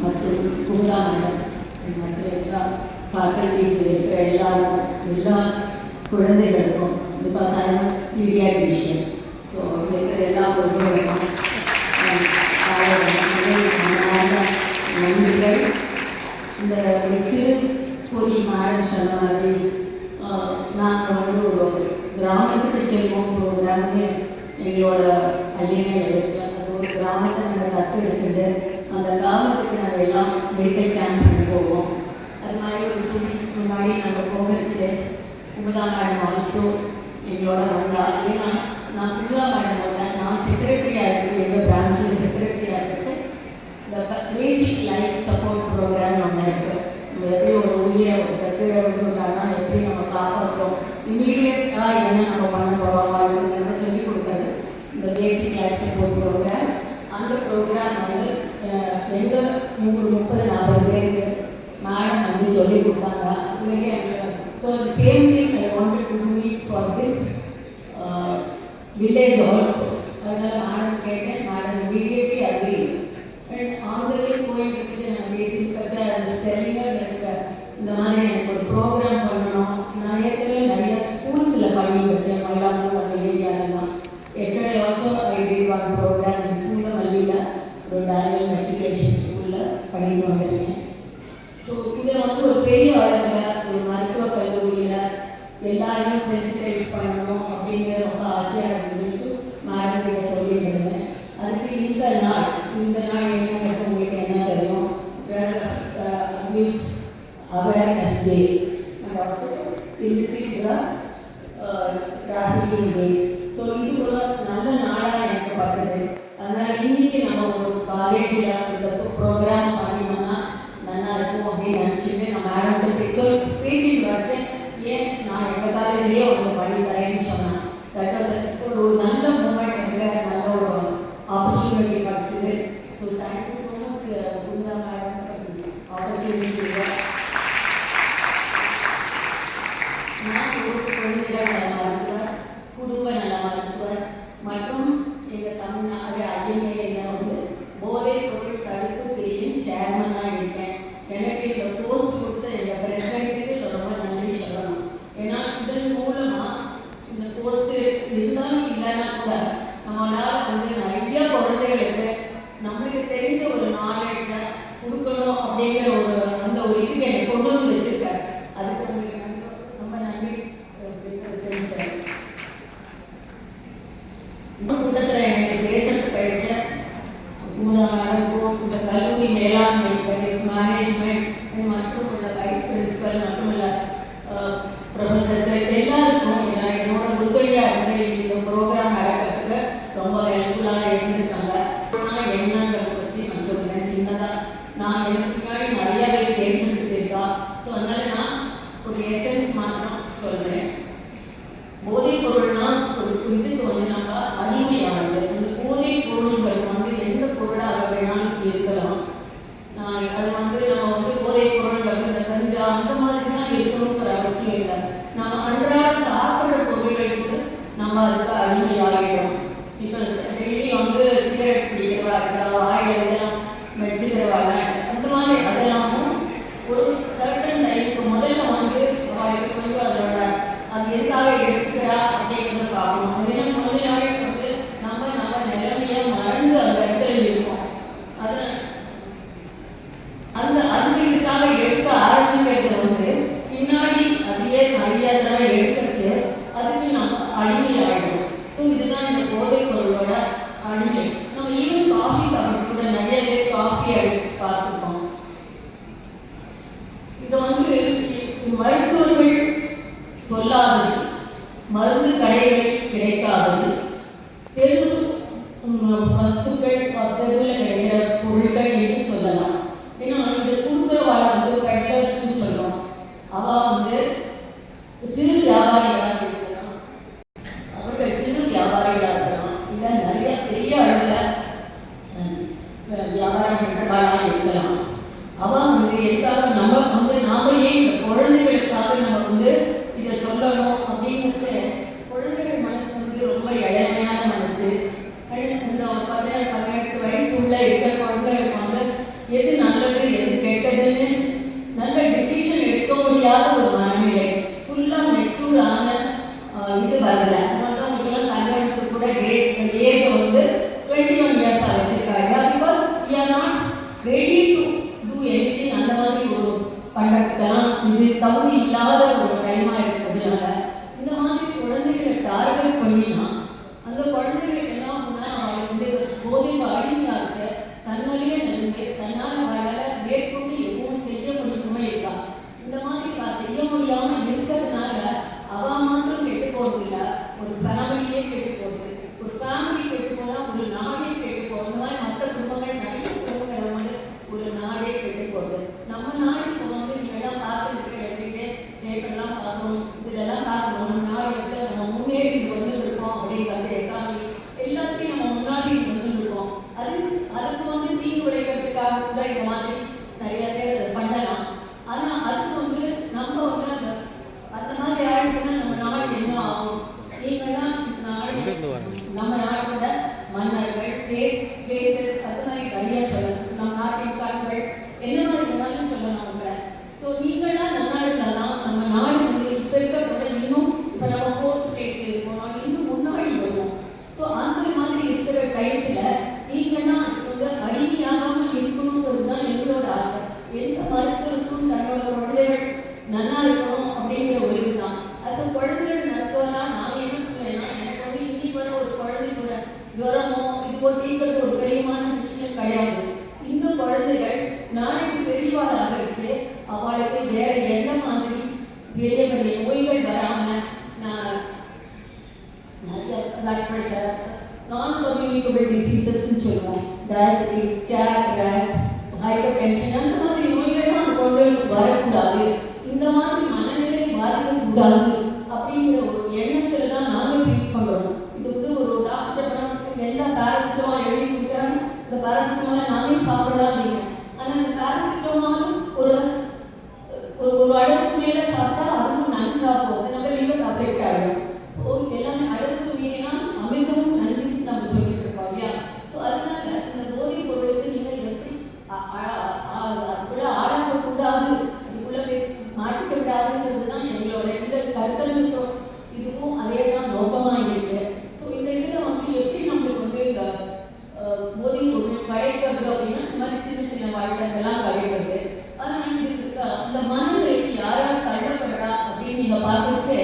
மற்றும் குமுதாமண்டல் மற்ற எல்லா ஃபேக்கல்டிஸில் இருக்கிற எல்லா குழந்தைகளுக்கும் because I am paediatrician. So இருக்கிற எல்லா பொருட்களுக்கும் நன்றிகள். இந்த சிறு பொறி மேடம் சொன்ன மாதிரி நாங்கள் வந்து ஒரு கிராமத்துக்கு செல்வோம் ப்ரோக்ராம்னு எங்களோட ஐயமே இருக்குது. அது ஒரு கிராமத்தை நாங்கள் கற்று அந்த கிராமத்துக்கு நாங்கள் எல்லாம் மெடிக்கல் கேம்ப் பண்ணி போவோம். அது மாதிரி ஒரு 2 வீக்ஸ் முன்னாடி நாங்கள் போகிறச்சு குமுதா மேடம் ஆல்சோ எங்களோட வந்தால். ஏன்னா நான் குமுதா மேடமோட நான் செக்ரட்டரியாக இருக்குது, எங்கள் பிரான்ச்சில் செக்ரட்டரியாக இருந்துச்சு. இந்த பேசிக் லைஃப் சப்போர்ட் ப்ரோக்ராம் ஒன்று இருக்குது. நம்ம எப்படி ஒரு உயிரை கீழே விட்டுட்டாங்கன்னா எப்படி நம்ம காப்பாற்றுறோம், இம்மீடியட்டாக என்ன நம்ம பண்ண போகிறோம் அப்படிங்கிறத சொல்லிக் கொடுக்குறது இந்த பேசிக் லைஃப் சப்போர்ட் ப்ரோக்ராம். அந்த ப்ரோக்ராம் வந்து எங்கள் 30-40 பேருக்கு மேடம் வந்து சொல்லிக் கொடுத்தாங்க. அதுலேயே so the same thing I wanted to do it for this village also. அதனால் மேடம் கேட்டேன், madam immediately agree. And already போயிட்டு இருந்துச்சு. நான் பேசிக் இந்த மாதிரி எனக்கு ஒரு ப்ரோக்ராம் பண்ணணும். நான் ஏற்கனவே நிறைய ஸ்கூல்ஸில் பண்ணிட்டுருக்கேன், மயிலாப்பூர் அந்த ஏரியாலெலாம். Yesterday also I did one program பூந்தமல்லியில் ஒரு டேனியல் மெட்ரிகுலேஷன் ஸ்கூலில் பண்ணிட்டு வந்திருக்கேன். ஸோ இதில் வந்து ஒரு பெரிய அளவில் ஒரு மருத்துவக் கல்லூரியில் எல்லாரையும் சென்சிடைஸ் பண்ணணும் அப்படிங்கிற ரொம்ப ஆசையாக இருந்துட்டு மேடம் கிட்ட சொல்லிட்டு இருந்தேன். அதுக்கு இந்த நாள் என்ன உங்களுக்கு என்ன தெரியும், awareness day and also illicit drug trafficking day. So இது ஒரு நல்ல நாளாக எனக்கு பட்டது. அதனால் இன்றைக்கி நம்ம ஒரு காலேஜில் இந்த ப்ரோக்ராம் பண்ணினோம்னா நல்லா இருக்கும் அப்படின்னு நினச்சிட்டு நான் மேடம்கிட்ட பேசிட்டு வச்சேன். ஏன் நான் எங்கள் காலேஜ்லேயே ஒன்று பண்ணி தரேன்னு சொன்னேன். ஒரு நல்ல மூமெண்ட் எனக்கு நல்ல ஒரு ஆப்பர்ச்சுனிட்டி கிடச்சிது. So thank you so much Kumudha madam opportunity. நான் ஒரு குழந்தைகள் நல மருத்துவர், குடும்ப நல மருத்துவர் மற்றும் எங்கள் தமிழ்நாடு ஐஎம்ஏயில் வந்து போதைப் பொருள் தடுப்பு பிரிவின் சேர்மனாக இருக்கேன். எனக்கு இந்த போஸ்ட் கொடுத்த எங்கள் பிரசிடென்ட்டுக்கு ரொம்ப நன்றி சொல்லணும். ஏன்னா இதன் மூலமாக இந்த போஸ்ட்டு இருந்தாலும் இல்லைன்னா கூட நம்மளால் வந்து நிறைய குழந்தைகளுக்கு நம்மளுக்கு தெரிஞ்ச ஒரு நாலேஜை கொடுக்கணும் அப்படிங்கிற ஒரு அந்த ஒரு இதுக்கு என்னை கொண்டு வந்து வச்சுருக்காரு. அதுக்கு உங்களுக்கு ரொம்ப நன்றி சார். கூட்டத்தில் எனக்கு பேசுறது கிடைச்ச குமுதா மேடமும் இந்த கல்லூரி மேலாண்மை மேனேஜ்மெண்ட் மற்றும் உள்ள வைஸ் பிரின்சிபல் மற்றும் உள்ள ப்ரொஃபஸர்ஸ் எல்லாருக்கும் என்னோட உதவியாக இருந்து இந்த ப்ரோக்ராம் நடக்கிறதுக்கு ரொம்ப ஹெல்ப்ஃபுல்லாக இருந்திருக்காங்க. என்னங்கிறத பற்றி நான் சொல்கிறேன் சின்னதாக. நான் எனக்கு முன்னாடி நிறையாவே பேசிட்டு இருக்கா. ஸோ அதனால் நான் ஒரு எசன்ஸ் மாத்திரம் சொல்கிறேன். போதைப் பொருள்னால் ஒரு இதுக்கு வந்து நம்ம அடிமையானது. இந்த போதைப் பொருள்கள் வந்து எந்த பொருளாக வேணாலும் இருக்கலாம். அது வந்து நம்ம வந்து போதைப் பொருள்கள் இந்த கஞ்சா அந்த மாதிரிலாம் இருக்கணுங்கிற அவசியம் இல்லை. நம்ம அன்றாடம் சாப்பிட்ற பொருள்களுக்கு நம்ம அதுக்கு அடிமையாகிடும். இப்போ டெய்லி வந்து சிகரெட் பிடிக்கிறவா இருக்கா, வாயில் எல்லாம் வச்சுக்கிறவாங்க, அந்த மாதிரி அதெல்லாம் ரெடி டு டூ எனிதிங் அந்த மாதிரி ஒரு பண்ணுறதுக்கெல்லாம் இது தகுதி இல்லாத ஒரு டைமாக இருக்கிறதுனால இந்த மாதிரி குழந்தைகளை டார்கெட் பண்ணினா அந்த குழந்தைகளுக்கு என்ன ஆகும்னா அவங்க வந்து போதைக்கு அடிமையாக தன்மையிலே நின்று தன்னால் அவளால் மேற்கொண்டு எதுவும் செய்ய முடியுமே இருக்கா. இந்த மாதிரி செய்ய முடியாமல் இருக்கிறதுனால அவன் மாத்திரம் கெட்டு போகிறதில்ல, ஒரு ஃபேமிலியே கெட்டு போகுது. ஒரு ஃபேமிலி கெட்டு போனால் ஒரு நாடே கெட்டு போகுது. இந்த மாதிரி மற்ற குடும்பங்கள் நிறைய குடும்பங்களை வந்து ஒரு நாடே கெட்டு போகுது. நம்ம நாடு இப்போ வந்து நீங்கள்லாம் பார்த்துருக்க எப்படியே பேப்பர்லாம் பார்க்கணும், இதெல்லாம் பார்க்கணும். நம்ம நாடு எப்படி நம்ம முன்னேறி வந்து இருக்கோம் அப்படிங்கிறது எக்கானமி எல்லாத்தையும் நம்ம முன்னாடி வந்து இருக்கோம். அதுக்கு வந்து தீங்கு விளைக்கிறதுக்காக கூட இந்த மாதிரி நிறைய பேர் பண்ணலாம். ஆனால் அதுக்கு வந்து நம்ம வந்து அந்த மாதிரி ஆயிடுச்சுன்னா நம்ம நாடு என்ன ஆகும்? நீங்கள்லாம் நம்ம நாட்டோட மன்னர்கள் பேசஸ் அது மாதிரி நிறைய சொல்லணும். நம்ம நாட்டின் கண்கள் என்ன மாதிரி வேணாலும் சொல்லணும் உங்களை. ஸோ நீங்களாம் நல்லா இருந்தாலும் நம்ம நாடு வந்து இப்போ இருக்கிற இன்னும் இப்போ நம்ம 4th place இருக்கோம், இன்னும் முன்னாடி வருவோம். ஸோ அந்த மாதிரி இருக்கிற டயத்தில் நீங்கள்லாம் வந்து அடிமையாகாமல் இருக்கணுங்கிறது தான் எங்களோட ஆசை. எந்த மருத்துவருக்கும் தன்னோட குழந்தைகள் நல்லா இருக்கணும் அப்படிங்கிற ஒரு இதுதான். அது குழந்தைகள் மருத்துவராக நான் என்ன பண்ணுவேன்னா, எனக்கு வந்து இன்னைக்கு வர ஒரு குழந்தையோட ஜுரமோ இது போட்டிங்கிறது ஒரு பெரியமான விஷயம் கிடையாது. இந்த குழந்தைகள் நாளைக்கு பெரியவாளாக வச்சு அவளுக்கு வேற எந்த மாதிரி பெரிய பெரிய நோய்கள் வராமல் நிறைய பிளட் ப்ரெஷர், நான் கம்யூனிகபிள் டிசீசஸ்ன்னு சொல்லுவோம், டயபெட்டிஸ், கேட்ராக்ட், ஹைப்பர் டென்ஷன் அந்த மாதிரி நோய்கள்லாம் அந்த குழந்தைகளுக்கு வரக்கூடாது, இந்த மாதிரி மனநிலை பாதிக்கக்கூடாது அப்படிங்கிற ஒரு எண்ணத்தில் தான் நாங்கள் ட்ரீட் பண்ணுறோம். இது வந்து ஒரு டாக்டர் எல்லா பேராசிட்டமால் எழுதி கொடுக்குறாங்க, இந்த பேராசிட்டமால் நானே சாப்பிடலாம் அப்படிங்க. ஆனால் இந்த பேராசிட்டமாலும் ஒரு அளவுக்கு மேலே சாப்பிட்டா அதுவும் நஞ்சா போகுது, நம்ம லிவர் அஃபெக்ட் ஆகிடும். ஸோ எல்லாமே அளவுக்கு மீறினா அமிர்தமும் நஞ்சுன்னு நம்ம சொல்லிட்டு இருக்கோம் இல்லையா. ஸோ அதனால இந்த போதைப் பொருளுக்கு நீங்கள் எப்படி அதுக்குள்ள ஆடாகக்கூடாது, அதுக்குள்ள மாட்டிக்க விடாதுங்கிறது தான் எங்களோட இந்த கருத்தரங்கத்தோட இதுவும் அதே தான் நோக்கமாக இருக்கு. ஸோ இந்த இதில் வந்து எப்படி நம்மளுக்கு வந்து இந்த போதைப் பொருள் கரைக்கிறது அப்படின்னா இந்த மாதிரி சின்ன சின்ன வாழ்க்கைகள்லாம் கரைக்கிறது. ஆனால் இதுக்கு அந்த மனநிலைக்கு யாராவது தள்ளப்படுறா அப்படின்னு நீங்கள் பார்த்துச்சு,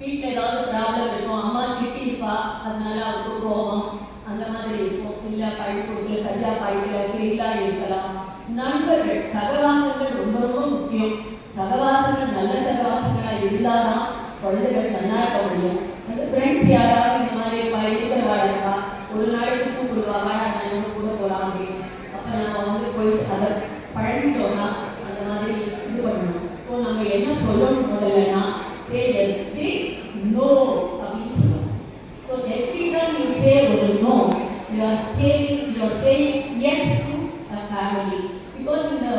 வீட்டில் ஏதாவது ப்ராப்ளம் இருக்கும், அம்மா திட்டிருப்பா அதனால அவருக்கு கோபம் அந்த மாதிரி இருக்கும், இல்லை பழுப்பு சரியாக பழுக்கல ஃபெயிலாக இருக்கலாம். நண்பர்கள் சகவாசங்கள் ரொம்ப ரொம்ப முக்கியம். சகவாசங்கள் நல்ல சகவாசங்களாக இருந்தால் தான் குழந்தைகள் நல்லா இருக்க முடியும். அந்த ஃப்ரெண்ட்ஸ் யாராவது இந்த மாதிரி இருக்கிறவாள் இருக்கா, ஒரு நாளைக்கு கூப்பிடுவாங்க நான் கூட போகலாம் அப்படின்னு, அப்போ நம்ம வந்து போய் அதை பழகிட்டோம்னா அந்த மாதிரி இது பண்ணணும். ஸோ நம்ம என்ன சொல்லணும் முதல்லன்னா, சரி நோ அப்படின்னு சொல்லணும். So every time you say ஒரு no, you are saying yes to a family. Because இந்த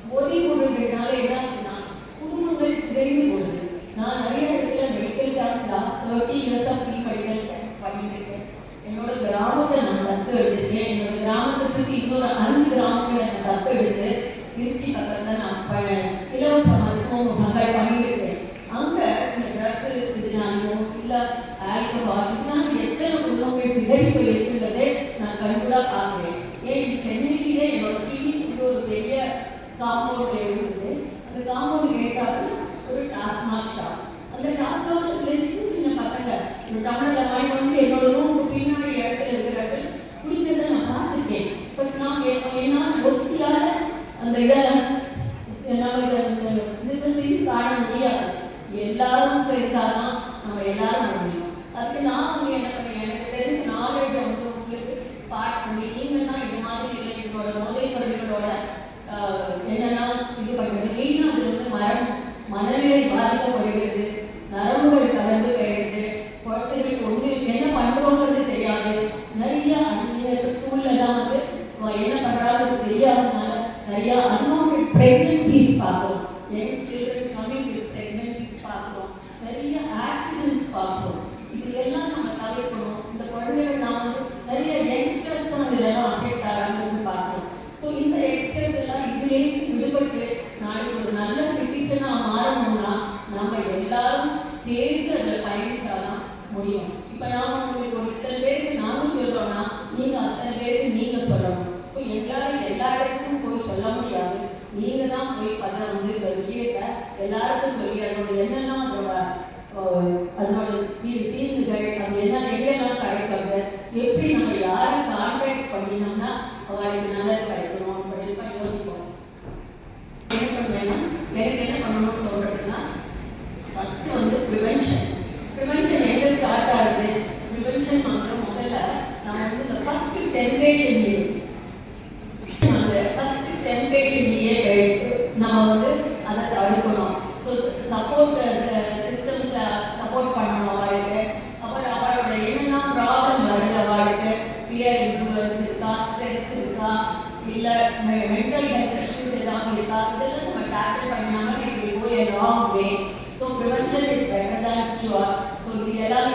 போதைப் பொருள்கள்னால என்ன ஆகுதுன்னா குடும்பங்கள் சிதைந்து போகுது. நான் நிறைய இடத்துல medical class last 30 years free medical பண்ணிட்டு இருக்கேன். என்னோட கிராமத்தை நான் தத்து எடுத்துருக்கேன். என்னோட கிராமத்தை சுற்றி இன்னொரு 5 கிராமங்களை நான் தத்து எடுத்து திருச்சி பக்கத்தில் நான் இலவச மருத்துவ முகாம்கள் பண்ணிட்டு இருக்கேன். அங்கே இந்த ட்ரக்கு இதனாலையோ இல்லை ஆல்கஹால் இதனால எத்தனை குடும்பங்கள் சிதைப்பு இருக்குன்றதே நான் கண்கூடாக பார்க்குறேன். ஏன் சென்னையிலே என்னோட டிவிக்கு ஒரு பெரிய காம்பவுண்ட் இருக்குது. அந்த காம்பவுண்ட் கேட்டாலும் ஒரு டாஸ்மாக் ஷாப். அந்த டாஸ்மாக் ஷாப்ல சின்ன சின்ன பசங்க ஒரு டம்ளரில் வாங்கி வந்து என்னோட ரூமுக்கு பின்னாடி இடத்துல இருக்கிறார்கள் குடிக்கிறத நான் பார்த்துருக்கேன். பட் நான் ஏன்னா ஒத்தியால் அந்த இதெல்லாம் நம்ம இது வந்து காண முடியாது. எல்லாரும் சேர்த்தாதான் நம்ம எல்லாரும் முடியும். அதுக்கு நான் வந்து என்ன பண்ணேன், எனக்கு தெரிஞ்ச நாலேஜை வந்து உங்களுக்கு பார்ட் பண்ணி நீங்கள்லாம் இது மாதிரி இல்லை இதோட முதல் பொருள்களோட என்னெல்லாம் இது பண்ணுறது. மெயினாக அது வந்து மனநிலை பாதிக்கப்படுகிறது, நரம்புகள் கலந்து வருகிறது, குழந்தைகளுக்கு ஒன்று என்ன பண்ணுறோங்கிறது தெரியாது. நிறைய ஸ்கூல்லலாம் வந்து என்ன பண்ணுறாங்க தெரியாததுனால நிறையா அன்வான்டட் ப்ரெக்னன்சிஸ் பார்க்குறோம். Young children coming with pregnancies பார்க்குறோம். நிறைய ஆக்சிடென்ட்ஸ் பார்க்குறோம். இது எல்லாம் நம்ம தவிர்க்கணும். இந்த குழந்தைகள் நான் வந்து நிறைய யங்ஸ்டர்ஸ் தான் இதெல்லாம் அஃபெக்ட் ஆகிறாங்கன்னு பார்க்குறோம். ஸோ இந்த யங்ஸ்டர்ஸ் எல்லாம் இதுலேருந்து விடுபட்டு நாளைக்கு ஒரு நல்ல சிட்டிசனாக மாறணும்னா நம்ம எல்லாரும் சேர்ந்து அதில் பயணிச்சாதான் முடியும். இப்போ நாம் உங்களுக்கு ஒரு இத்தனை பேருக்கு நானும் சொல்கிறோன்னா நீங்கள் அத்தனை பேருக்கு நீங்கள் சொல்லணும். ஸோ எல்லாரும் எல்லா போய் பார்த்தா வந்து இந்த விஷயத்த எல்லாருக்கும் சொல்லி அதோட என்னெல்லாம் அதோட தீர்வுகள் அது என்ன எங்கெல்லாம் கிடைக்காது, எப்படி நம்ம யாரை கான்டாக்ட் பண்ணினோம்னா அவளுக்கு நல்லது கிடைக்கணும் அப்படின்னு யோசிப்போம். என்ன பண்ணுவேன்னா எனக்கு என்ன பண்ணணும்னு சொல்றதுன்னா ஃபர்ஸ்ட் வந்து ப்ரிவென்ஷன் எங்கே ஸ்டார்ட் ஆகுது. ப்ரிவென்ஷன் முதல்ல நம்ம வந்து இந்த ஃபர்ஸ்ட் டெம்ப்டேஷன்லேயே நம்ம வந்து அதை தவிர்க்கணும். ஸோ சப்போர்ட் சிஸ்டம்ஸை சப்போர்ட் பண்ணணும் அவளுக்கு. அப்புறம் அவளோட என்னென்ன ப்ராப்ளம் வருது, அவளுக்கு பியர் இன்ஃப்ளூயன்ஸ் இருக்கா, ஸ்ட்ரெஸ் இருக்கா, இல்லை மென்டல் ஹெல்த் இஷ்யூஸ் எல்லாம் இருக்கா, இதெல்லாம் நம்ம டேக்கிள் பண்ணாமல் இப்படி போய் long way. So prevention is better than cure. So இது எல்லாம்